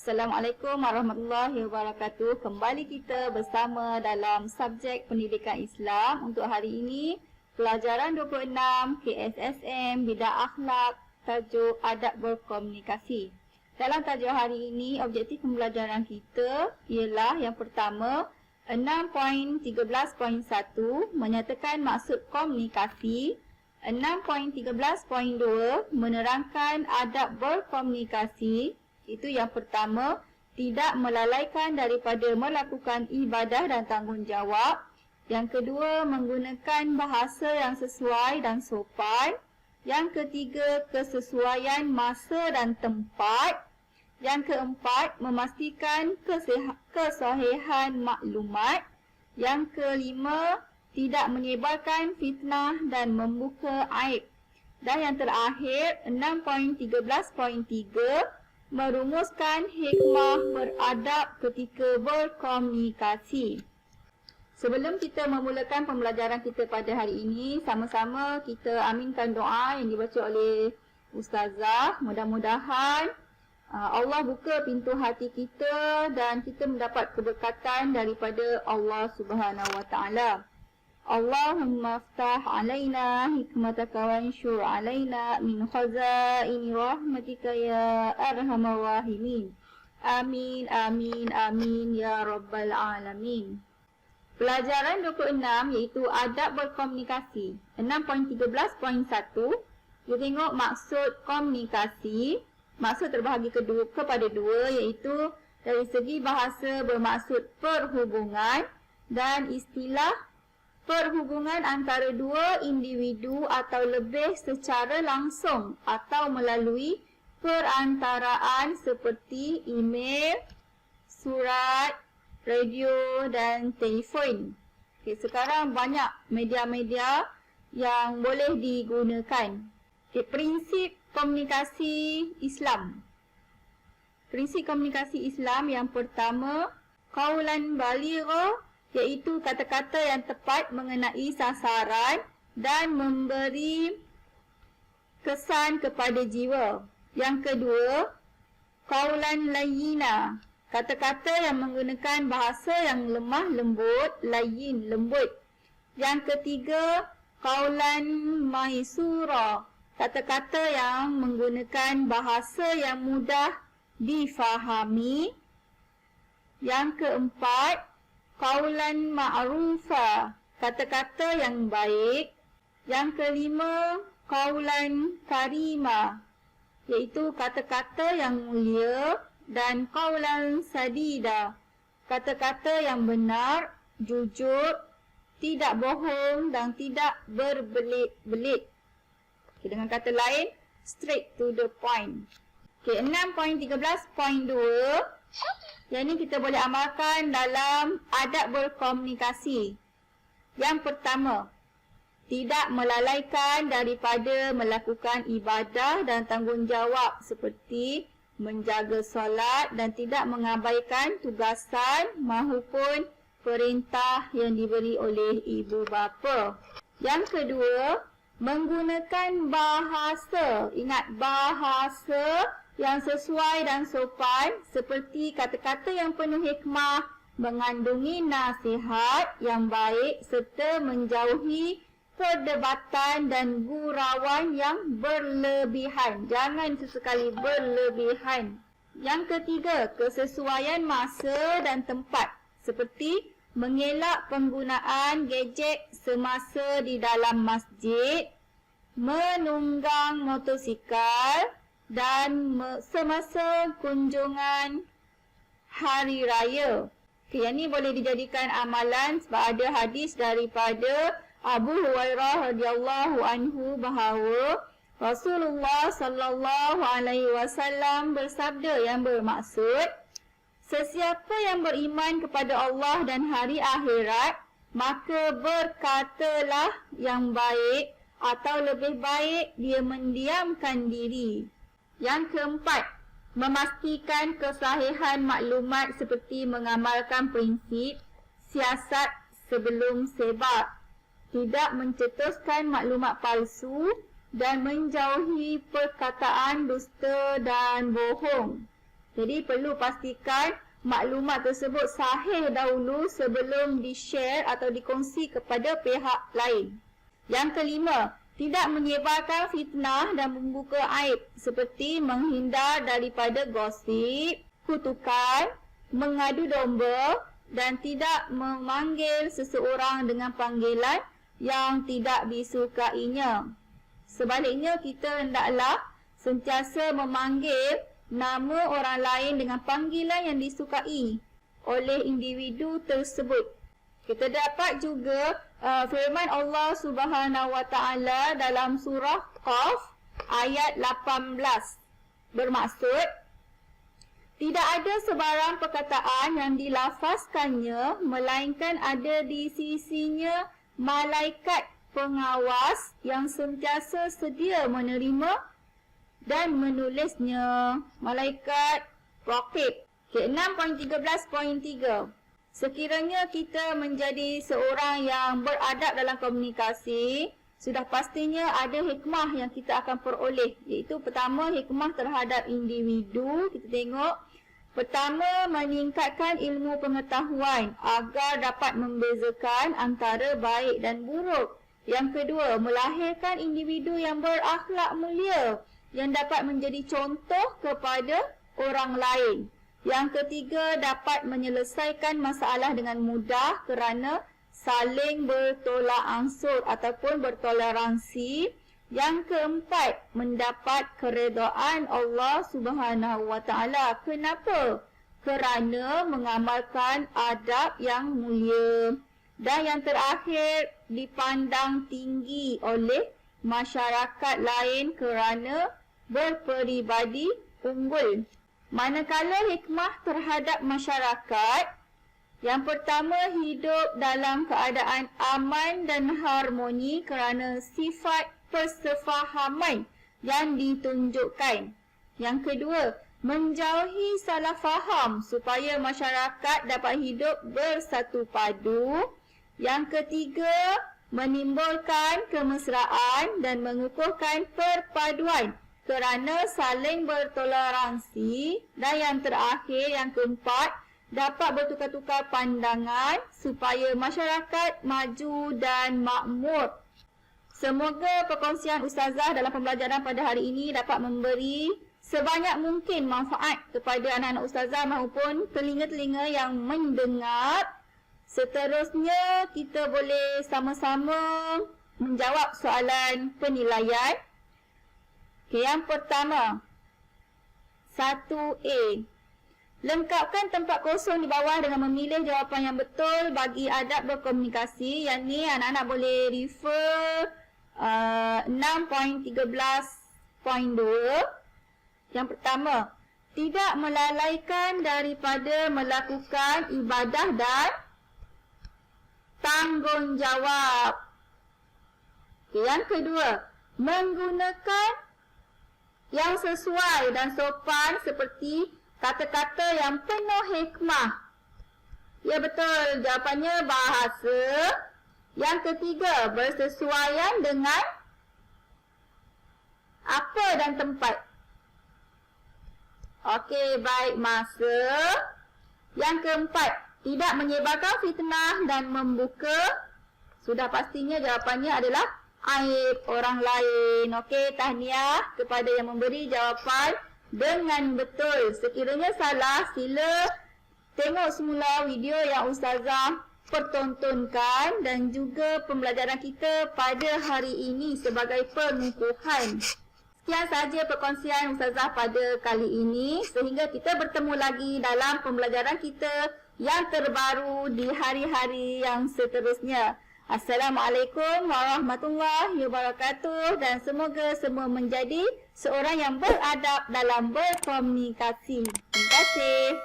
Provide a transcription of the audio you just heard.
Assalamualaikum warahmatullahi wabarakatuh. Kembali kita bersama dalam subjek pendidikan Islam. Untuk hari ini, pelajaran 26 KSSM Bidang Akhlak, tajuk Adab Berkomunikasi. Dalam tajuk hari ini, objektif pembelajaran kita ialah yang pertama, 6.13.1 menyatakan maksud komunikasi, 6.13.2 menerangkan adab berkomunikasi. Itu yang pertama, tidak melalaikan daripada melakukan ibadah dan tanggungjawab. Yang kedua, menggunakan bahasa yang sesuai dan sopan. Yang ketiga, kesesuaian masa dan tempat. Yang keempat, memastikan kesahihan maklumat. Yang kelima, tidak menyebarkan fitnah dan membuka aib. Dan yang terakhir, 6.13.3 merumuskan hikmah beradab ketika berkomunikasi. Sebelum kita memulakan pembelajaran kita pada hari ini, sama-sama kita aminkan doa yang dibaca oleh Ustazah. Mudah-mudahan Allah buka pintu hati kita dan kita mendapat keberkatan daripada Allah Subhanahu Wa Taala. Allahumma aftah alaina hikmataka wa anshur alaina min khazaini rahmatika ya arhamar rahimin. Amin, amin, amin ya rabbal alamin. Pelajaran 26 iaitu adab berkomunikasi. 6.13.1 kita tengok maksud komunikasi. Maksud terbahagi kepada dua iaitu dari segi bahasa bermaksud perhubungan dan istilah perhubungan antara dua individu atau lebih secara langsung atau melalui perantaraan seperti email, surat, radio dan telefon. Okay, sekarang banyak media-media yang boleh digunakan. Okay, prinsip komunikasi Islam. Prinsip komunikasi Islam yang pertama, qaulan baligha, iaitu kata-kata yang tepat mengenai sasaran dan memberi kesan kepada jiwa. Yang kedua, qaulan layyina, kata-kata yang menggunakan bahasa yang lemah lembut, layyin, lembut. Yang ketiga, qaulan maisura, kata-kata yang menggunakan bahasa yang mudah difahami. Yang keempat, qaulan ma'rufa, kata-kata yang baik. Yang kelima, qaulan karima, iaitu kata-kata yang mulia. Dan qaulan sadida, kata-kata yang benar, jujur, tidak bohong dan tidak berbelit-belit. Okay, dengan kata lain, straight to the point. Okay, 6.13.2 yang ini kita boleh amalkan dalam adab berkomunikasi. Yang pertama, tidak melalaikan daripada melakukan ibadah dan tanggungjawab seperti menjaga solat dan tidak mengabaikan tugasan maupun perintah yang diberi oleh ibu bapa. Yang kedua, menggunakan bahasa. Ingat, bahasa yang sesuai dan sopan seperti kata-kata yang penuh hikmah, mengandungi nasihat yang baik serta menjauhi perdebatan dan gurauan yang berlebihan. Jangan sesekali berlebihan. Yang ketiga, kesesuaian masa dan tempat seperti mengelak penggunaan gadget semasa di dalam masjid, menunggang motosikal dan semasa kunjungan hari raya. Okay, yang ini boleh dijadikan amalan sebab ada hadis daripada Abu Hurairah radhiyallahu anhu bahawa Rasulullah sallallahu alaihi wasallam bersabda yang bermaksud, sesiapa yang beriman kepada Allah dan hari akhirat, maka berkatalah yang baik atau lebih baik dia mendiamkan diri. Yang keempat, memastikan kesahihan maklumat seperti mengamalkan prinsip siasat sebelum sebar, tidak mencetuskan maklumat palsu dan menjauhi perkataan dusta dan bohong. Jadi perlu pastikan maklumat tersebut sahih dahulu sebelum di-share atau dikongsi kepada pihak lain. Yang kelima, tidak menyebarkan fitnah dan membuka aib seperti menghindar daripada gosip, kutukan, mengadu domba dan tidak memanggil seseorang dengan panggilan yang tidak disukainya. Sebaliknya, kita hendaklah sentiasa memanggil nama orang lain dengan panggilan yang disukai oleh individu tersebut. Kita dapat juga firman Allah Subhanahu Wa Taala dalam surah Qaf ayat 18 bermaksud, tidak ada sebarang perkataan yang dilafazkannya melainkan ada di sisinya malaikat pengawas yang sentiasa sedia menerima dan menulisnya. Malaikat raqib. 6.13.3. Sekiranya kita menjadi seorang yang beradab dalam komunikasi, sudah pastinya ada hikmah yang kita akan peroleh. Iaitu pertama, hikmah terhadap individu. Kita tengok. Pertama, meningkatkan ilmu pengetahuan agar dapat membezakan antara baik dan buruk. Yang kedua, melahirkan individu yang berakhlak mulia yang dapat menjadi contoh kepada orang lain. Yang ketiga, dapat menyelesaikan masalah dengan mudah kerana saling bertolak ansur ataupun bertoleransi. Yang keempat, mendapat keredaan Allah Subhanahu Wa Taala. Kenapa? Kerana mengamalkan adab yang mulia. Dan yang terakhir, dipandang tinggi oleh masyarakat lain kerana berperibadi unggul. Manakala hikmah terhadap masyarakat, yang pertama, hidup dalam keadaan aman dan harmoni kerana sifat persefahaman yang ditunjukkan. Yang kedua, menjauhi salah faham supaya masyarakat dapat hidup bersatu padu. Yang ketiga, menimbulkan kemesraan dan mengukuhkan perpaduan kerana saling bertoleransi. Dan yang terakhir, yang keempat, dapat bertukar-tukar pandangan supaya masyarakat maju dan makmur. Semoga perkongsian Ustazah dalam pembelajaran pada hari ini dapat memberi sebanyak mungkin manfaat kepada anak-anak Ustazah maupun telinga-telinga yang mendengar. Seterusnya, kita boleh sama-sama menjawab soalan penilaian. Okay, yang pertama, 1A. Lengkapkan tempat kosong di bawah dengan memilih jawapan yang betul bagi adab berkomunikasi. Yang ni anak-anak boleh refer 6.13.2. Yang pertama, tidak melalaikan daripada melakukan ibadah dan tanggungjawab. Okay, yang kedua, menggunakan yang sesuai dan sopan seperti kata-kata yang penuh hikmah. Ya betul, jawapannya bahasa. Yang ketiga, bersesuaian dengan apa dan tempat. Okey, baik, masa. Yang keempat, tidak menyebarkan fitnah dan membuka. Sudah pastinya jawapannya adalah aib orang lain. Okey, tahniah kepada yang memberi jawapan dengan betul. Sekiranya salah, sila tengok semula video yang Ustazah pertontonkan dan juga pembelajaran kita pada hari ini sebagai pengukuhan. Sekian sahaja perkongsian Ustazah pada kali ini. Sehingga kita bertemu lagi dalam pembelajaran kita yang terbaru di hari-hari yang seterusnya. Assalamualaikum warahmatullahi wabarakatuh dan semoga semua menjadi seorang yang beradab dalam berkomunikasi. Terima kasih.